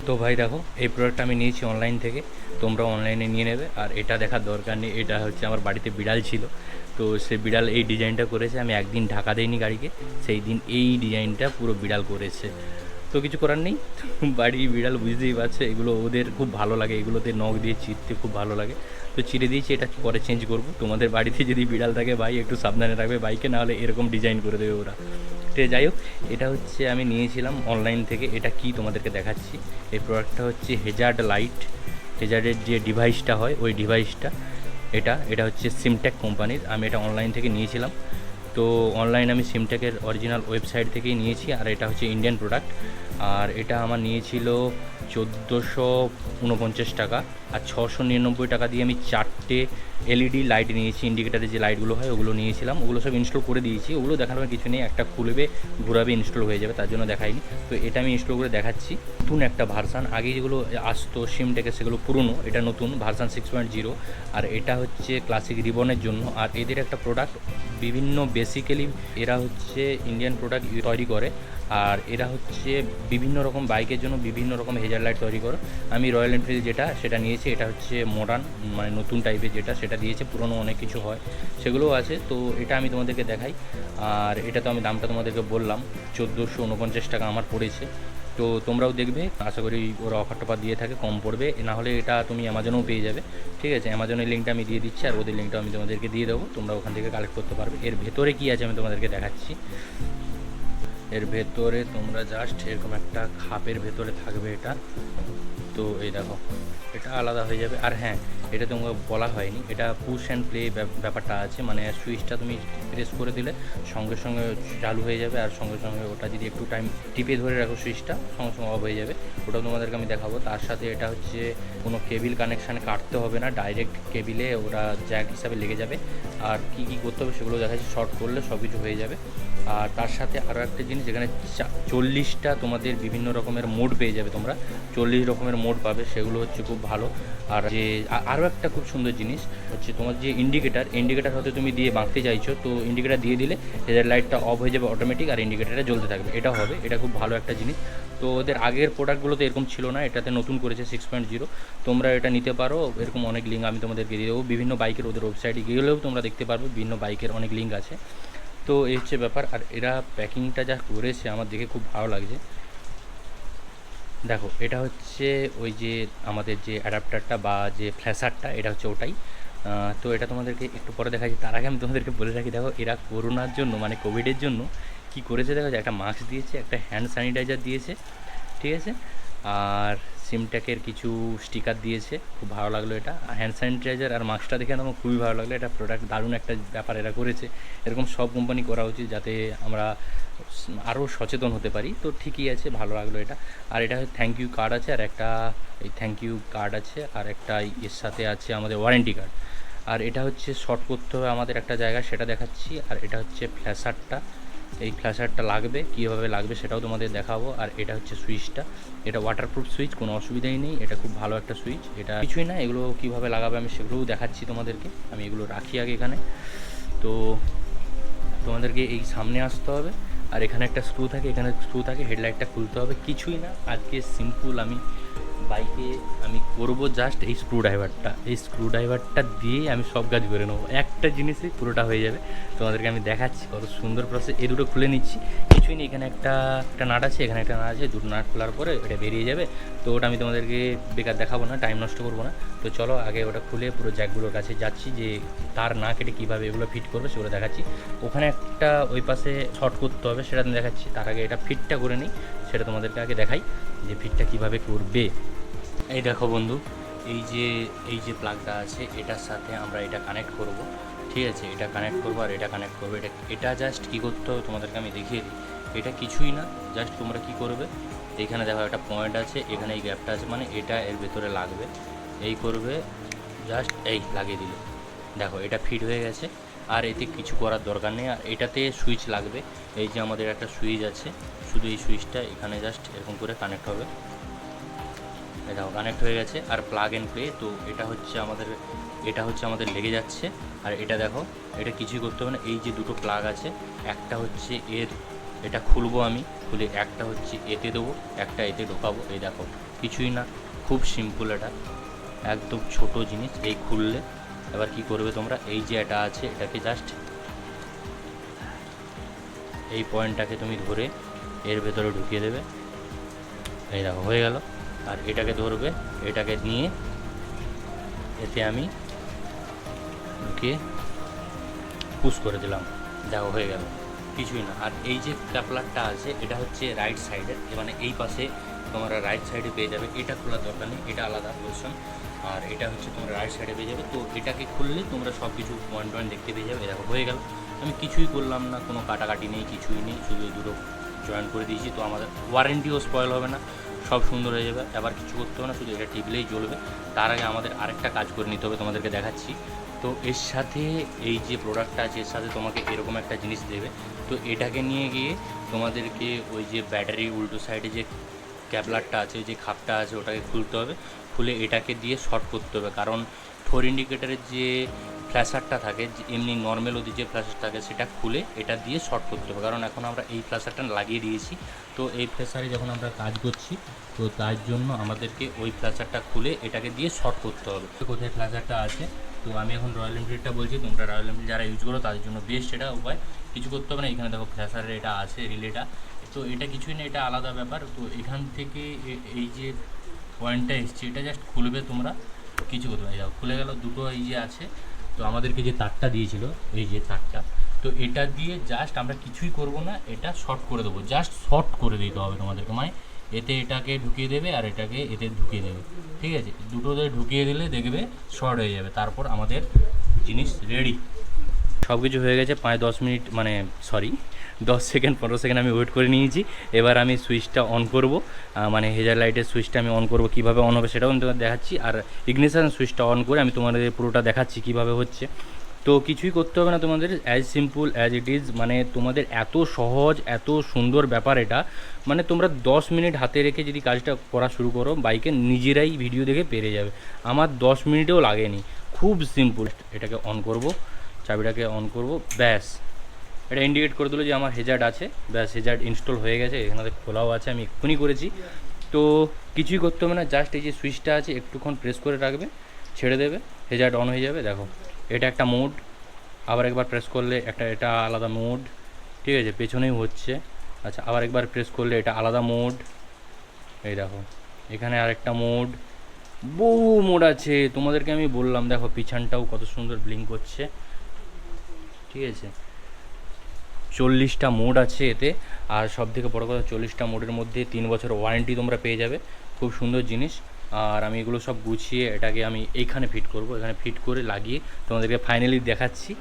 তো ভাই দেখো, এই প্রোডাক্টটা আমি নিয়েছি অনলাইন থেকে, তোমরা অনলাইনে নিয়ে নেবে। আর এটা দেখার দরকার নেই, এটা হচ্ছে আমার বাড়িতে বিড়াল ছিল, তো সে বিড়াল এই ডিজাইনটা করেছে। আমি একদিন ঢাকা দেইনি গাড়িকে, সেই দিন এই ডিজাইনটা পুরো বিড়াল করেছে। তো কিছু করার নেই, বাড়ি বিড়াল বুঝতেই পারছে, এগুলো ওদের খুব ভালো লাগে, এগুলোতে নখ দিয়ে চিরতে খুব ভালো লাগে। তো চিড়ে দিয়েছি, এটা পরে চেঞ্জ করবো। তোমাদের বাড়িতে যদি বিড়াল থাকে ভাই, একটু সাবধানে রাখবে বাইকে, নাহলে এরকম ডিজাইন করে দেবে ওরা। ঠিক আছে, যাই হোক, এটা হচ্ছে আমি নিয়েছিলাম অনলাইন থেকে। এটা কি তোমাদেরকে দেখাচ্ছি। এই প্রোডাক্টটা হচ্ছে হেজার্ড লাইট, হেজার্ডের যে ডিভাইসটা হয় ওই ডিভাইসটা। এটা এটা হচ্ছে সিমটেক কোম্পানির, আমি এটা অনলাইন থেকে নিয়েছিলাম। তো অনলাইন আমি সিমটেকের অরিজিনাল ওয়েবসাইট থেকেই নিয়েছি, আর এটা হচ্ছে ইন্ডিয়ান প্রোডাক্ট। আর এটা আমার নিয়েছিল 1449 টাকা। আর 699 টাকা দিয়ে আমি 4টে এলইডি লাইট নিয়েছি, ইন্ডিকেটারের যে লাইটগুলো হয় ওগুলো নিয়েছিলাম। ওগুলো সব ইনস্টল করে দিয়েছি, ওগুলো দেখানোর কিছু নেই, একটা খুলবে ঘুরাবে ইনস্টল হয়ে যাবে, তার জন্য দেখাইনি। তো এটা আমি ইনস্টল করে দেখাচ্ছি। নতুন একটা ভার্সান, আগে যেগুলো আসতো সিমটেকে সেগুলো পুরনো, এটা নতুন ভার্সান 6.0। আর এটা হচ্ছে ক্লাসিক রিবনের জন্য। আর এদের একটা প্রোডাক্ট বিভিন্ন বেসিক্যালি এরা হচ্ছে ইন্ডিয়ান প্রোডাক্ট তৈরি করে। আর এরা হচ্ছে বিভিন্ন রকম বাইকের জন্য বিভিন্ন রকম হেজার লাইট তৈরি করে। আমি রয়্যাল এনফিল্ড যেটা সেটা নিয়েছি, এটা হচ্ছে মডার্ন, মানে নতুন টাইপের যেটা, সেটা দিয়েছে। পুরনো অনেক কিছু হয়, সেগুলোও আছে। তো এটা আমি তোমাদেরকে দেখাই। আর এটা তো আমি দামটা তোমাদেরকে বললাম, 1449 টাকা আমার পড়েছে। তো তোমরাও দেখবে, আশা করি ওরা অফার টফার দিয়ে থাকে, কম পড়বে। না হলে এটা তুমি অ্যামাজনেও পেয়ে যাবে। ঠিক আছে, অ্যামাজনের লিঙ্কটা আমি দিয়ে দিচ্ছি, আর ওদের লিঙ্কটা আমি তোমাদেরকে দিয়ে দেবো, তোমরা ওখান থেকে কালেক্ট করতে পারবে। এর ভেতরে কী আছে আমি তোমাদেরকে দেখাচ্ছি। এর ভেতরে তোমরা জাস্ট এরকম একটা খাপের ভেতরে থাকবে এটা। তো এই দেখো, এটা আলাদা হয়ে যাবে। আর হ্যাঁ, এটা তোমাকে বলা হয়নি, এটা পুশ অ্যান্ড প্লে ব্যাপারটা আছে, মানে সুইচটা তুমি প্রেস করে দিলে সঙ্গে সঙ্গে চালু হয়ে যাবে, আর সঙ্গে সঙ্গে ওটা যদি একটু টাইম টিপে ধরে রাখো সুইচটা, সঙ্গে সঙ্গে অফ হয়ে যাবে। ওটাও তোমাদেরকে আমি দেখাবো। তার সাথে এটা হচ্ছে কোনো কেবিল কানেকশানে কাটতে হবে না, ডাইরেক্ট কেবিলে ওরা জ্যাক হিসাবে লেগে যাবে। আর কী কী করতে হবে সেগুলো দেখাচ্ছি, শর্ট করলে সব কিছু হয়ে যাবে। আর তার সাথে আরও একটা জিনিস, এখানে 40টা তোমাদের বিভিন্ন রকমের মোড পেয়ে যাবে, তোমরা 40 রকমের মোড পাবে, সেগুলো হচ্ছে খুব ভালো। আর যে আরও একটা খুব সুন্দর জিনিস হচ্ছে, তোমার যে ইন্ডিকেটার হয়তো তুমি দিয়ে বাঁকতে চাইছো, তো ইন্ডিকেটার দিয়ে দিলে হেডার লাইটটা অফ হয়ে যাবে অটোমেটিক, আর ইন্ডিকেটারটা জ্বলতে থাকবে, এটা হবে। এটা খুব ভালো একটা জিনিস। তো ওদের আগের প্রোডাক্টগুলোতে এরকম ছিল না, এটাতে নতুন করেছে 6.0। তোমরা এটা নিতে পারো, এরকম অনেক লিঙ্ক আমি তোমাদেরকে দিয়ে দেবো। বিভিন্ন বাইকের ওদের ওয়েবসাইটে গেলেও তোমরা দেখতে পারবে, বিভিন্ন বাইকের অনেক লিঙ্ক আছে। তো এই হচ্ছে ব্যাপার। আর এরা প্যাকিংটা যা করেছে আমার দেখে খুব ভালো লাগছে। দেখো, এটা হচ্ছে ওই যে আমাদের যে অ্যাডাপ্টারটা বা যে ফ্ল্যাশারটা, এটা হচ্ছে ওটাই। তো এটা তোমাদেরকে একটু পরে দেখাচ্ছি। তার আগে আমি তোমাদেরকে বলে রাখি, দেখো এরা করোনার জন্য, মানে কোভিডের জন্য কি করেছে দেখো, যে একটা মাস্ক দিয়েছে, একটা হ্যান্ড স্যানিটাইজার দিয়েছে, ঠিক আছে। আর সিমটেকের কিছু স্টিকার দিয়েছে, খুব ভালো লাগলো এটা। হ্যান্ড স্যানিটাইজার আর মাস্কটা দেখে আমার খুবই ভালো লাগলো, এটা প্রোডাক্ট দারুণ একটা ব্যাপার এরা করেছে। এরকম সব কোম্পানি করা উচিত, যাতে আমরা আরও সচেতন হতে পারি। তো ঠিকই আছে, ভালো লাগলো এটা। আর এটা থ্যাংক ইউ কার্ড আছে, আর একটা এই থ্যাংক ইউ কার্ড আছে, আর একটা এর সাথে আছে আমাদের ওয়ারেন্টি কার্ড। আর এটা হচ্ছে শর্ট করতে হবে আমাদের একটা জায়গা, সেটা দেখাচ্ছি। আর এটা হচ্ছে ফ্ল্যাশারটা, এই ফ্ল্যাশারটা লাগবে, কীভাবে লাগবে সেটাও তোমাদের দেখাবো। আর এটা হচ্ছে সুইচটা, এটা ওয়াটারপ্রুফ সুইচ, কোনো অসুবিধাই নেই, এটা খুব ভালো একটা সুইচ। এটা কিছুই না, এগুলো কীভাবে লাগাবে আমি সেগুলোও দেখাচ্ছি তোমাদেরকে। আমি এগুলো রাখি আগে এখানে। তো তোমাদেরকে এই সামনে আসতে হবে, আর এখানে একটা স্ক্রু থাকে, এখানে স্ক্রু থাকে, হেডলাইটটা খুলতে হবে। কিছুই না, আজকে সিম্পল আমি বাইকে আমি করবো জাস্ট এই স্ক্রুড্রাইভারটা দিয়েই আমি সব কাজ করে নেবো, একটা জিনিসে পুরোটা হয়ে যাবে। তোমাদেরকে আমি দেখাচ্ছি কত সুন্দর প্রসেস। এই দুটো খুলে নিচ্ছি, কিছুই নেই, এখানে একটা নাট আছে, এখানে একটা নাট আছে, দুটো নাট খোলার পরে এটা বেরিয়ে যাবে। তো ওটা আমি তোমাদেরকে বেকার দেখাবো না, টাইম নষ্ট করবো না। তো চলো আগে ওটা খুলে পুরো জ্যাকগুলোর কাছে যাচ্ছি, যে তার না কেটে কীভাবে এগুলো ফিট করবে সেগুলো দেখাচ্ছি। ওখানে একটা ওই পাশে শর্ট করতে হবে, সেটা আমি দেখাচ্ছি। তার আগে এটা ফিটটা করে নিই, সেটা তোমাদেরকে আগে দেখাই যে ফিটটা কীভাবে করবে। এই দেখো বন্ধু, এই যে প্লাগটা আছে, এটার সাথে আমরা এটা কানেক্ট করব, ঠিক আছে। এটা কানেক্ট করবো, আর এটা কানেক্ট করবো। এটা জাস্ট কী করতে হবে তোমাদেরকে আমি দেখিয়ে দিই। এটা কিছুই না, জাস্ট তোমরা কী করবে, এইখানে দেখো একটা পয়েন্ট আছে, এখানে এই গ্যাপটা আছে, মানে এটা এর ভেতরে লাগবে। এই করবে, জাস্ট এই লাগিয়ে দিলে, দেখো এটা ফিট হয়ে গেছে। আর এতে কিছু করার দরকার নেই। আর এটাতে সুইচ লাগবে, এই যে আমাদের একটা সুইচ আছে, শুধু এই সুইচটা এখানে জাস্ট এরকম করে কানেক্ট হবে। দেখো কানেক্ট হয়ে গেছে। আর প্লাগ অ্যান্ড প্লে, তো এটা হচ্ছে আমাদের লেগে যাচ্ছে। আর এটা দেখো, এটা কিছুই করতে হবে না, এই যে দুটো প্লাগ আছে, একটা হচ্ছে এটা খুলবো, আমি খুলে একটা হচ্ছে এতে দেবো, একটা এতে ঢোকাবো। এই দেখো কিছুই না, খুব সিম্পল, এটা একদম ছোট জিনিস। এই খুললে এবার কি করবে তোমরা, এই যে এটা আছে এটাকে জাস্ট এই পয়েন্টটাকে তুমি ধরে এর ভেতরে ঢুকিয়ে দেবে, এই দেখো হয়ে গেল। আর এটাকে ধরবে, এটাকে নিয়ে এতে আমি ঢুকিয়ে পুশ করে দিলাম, দেখো হয়ে গেল, কিছুই না। আর এই যে ক্যাপলারটা আছে এটা হচ্ছে রাইট সাইডের, মানে এই পাশে তোমরা রাইট সাইডে পেয়ে যাবে, এটা খোলার দরকার নেই, এটা আলাদা পজিশন। আর এটা হচ্ছে তোমরা রাইট সাইডে পেয়ে যাবে। তো এটাকে খুললে তোমরা সব কিছু পয়েন্ট দেখতে পেয়ে যাবে, দেখো হয়ে গেল। আমি কিছুই করলাম না, কোনো কাটাকাটি নেই, কিছুই নেই, শুধু দুটো জয়েন করে দিয়েছি। তো আমাদের ওয়ারেন্টিও স্পয়েল হবে না, সব সুন্দর হয়ে যাবে। আবার কিছু করতে হবে না, শুধু এটা টিপলেই জ্বলবে। তার আগে আমাদের আরেকটা কাজ করে নিতে হবে, তোমাদেরকে দেখাচ্ছি। তো এর সাথে এই যে প্রোডাক্টটা আছে এর সাথে তোমাকে এরকম একটা জিনিস দেবে। তো এটাকে নিয়ে গিয়ে তোমাদেরকে ওই যে ব্যাটারি উল্টো সাইডে যে ক্যাপলারটা আছে, যে খাপটা আছে, ওটাকে খুলতে হবে। খুলে এটাকে দিয়ে শর্ট করতে হবে, কারণ ফোর ইন্ডিকেটারের যে ফ্ল্যাশারটা থাকে, এমনি নর্মাল ওদের যে ফ্ল্যাশার থাকে, সেটা খুলে এটা দিয়ে শর্ট করতে হবে। কারণ এখন আমরা এই ফ্ল্যাশারটা লাগিয়ে দিয়েছি, তো এই ফ্ল্যাশারে যখন আমরা কাজ করছি, তো তার জন্য আমাদেরকে ওই ফ্ল্যাশারটা খুলে এটাকে দিয়ে শর্ট করতে হবে। কোথায় ফ্ল্যাশারটা আছে, তো আমি এখন রয়্যাল এনফিল্ডটা বলছি, তোমরা রয়্যাল এনফিল্ড যারা ইউজ করো তাদের জন্য বেস্ট এটা উপায়। কিছু করতে হবে না, এখানে দেখো ফ্ল্যাশারের এটা আছে রিলেটা, তো এটা কিছুই না, এটা আলাদা ব্যাপার। তো এখান থেকে এই যে পয়েন্টটা এসছে এটা জাস্ট খুলবে তোমরা, কিছু করতে পারি, যাও খুলে গেল। দুটো এই যে আছে, তো আমাদেরকে যে তারটা দিয়েছিল, এই যে তারটা, তো এটা দিয়ে জাস্ট আমরা কিছুই করব না, এটা শর্ট করে দেবো, জাস্ট শর্ট করে দিতে হবে তোমাদেরকে। মানে এতে এটাকে ঢুকিয়ে দেবে আর এটাকে এতে ঢুকিয়ে দেবে, ঠিক আছে? দুটোতে ঢুকিয়ে দিলে দেখবে শর্ট হয়ে যাবে, তারপর আমাদের জিনিস রেডি। সব কিছু হয়ে গেছে, 5-10 মিনিট, মানে সরি 10 সেকেন্ড 15 সেকেন্ড আমি ওয়েট করে নিয়েছি। এবার আমি সুইচটা অন করব, মানে হেজার লাইটের সুইচটা আমি অন করব, কীভাবে অন হবে সেটাও আমি তোমাদের দেখাচ্ছি। আর ইগনিশন সুইচটা অন করে আমি তোমাদের পুরোটা দেখাচ্ছি কীভাবে হচ্ছে। তো কিছুই করতে হবে না তোমাদের, as simple as it is. মানে তোমাদের এত সহজ, এত সুন্দর ব্যাপার এটা, মানে তোমরা 10 মিনিট হাতে রেখে যদি কাজটা করা শুরু করো, বাইকে নিজেরাই ভিডিও দেখে পেরে যাবে। আমার 10 মিনিটেও লাগেনি, খুব সিম্পল। এটাকে অন করব, চাবিটাকে অন করব, ব্যাস এটা ইন্ডিকেট করে দিল যে আমার হেজার্ড আছে, ব্যাস হেজার্ড ইনস্টল হয়ে গেছে, এখানে খোলাও আছে, আমি এক্ষুনি করেছি। তো কিছুই করতে হবে না, জাস্ট এই যে সুইচটা আছে একটুক্ষণ প্রেস করে রাখবে, ছেড়ে দেবে, হেজার্ড অন হয়ে যাবে। দেখো এটা একটা মোড, আবার একবার প্রেস করলে এটা আলাদা মোড, ঠিক আছে? পেছনেই হচ্ছে, আচ্ছা আবার একবার প্রেস করলে এটা আলাদা মোড, এই দেখো এখানে আরেকটা মোড, বহু মোড আছে তোমাদেরকে আমি বললাম। দেখো পিছনটাও কত সুন্দর ব্লিঙ্ক করছে, ঠিক আছে? 40টা মোড আছে এতে। আর সব থেকে বড়ো কথা, 40টা মোডের মধ্যে 3 বছর ওয়ারেন্টি তোমরা পেয়ে যাবে, খুব সুন্দর জিনিস। আর আমি এগুলো সব গুছিয়ে এটাকে আমি এইখানে ফিট করব, এখানে ফিট করে লাগিয়ে তোমাদেরকে ফাইনালি দেখাচ্ছি।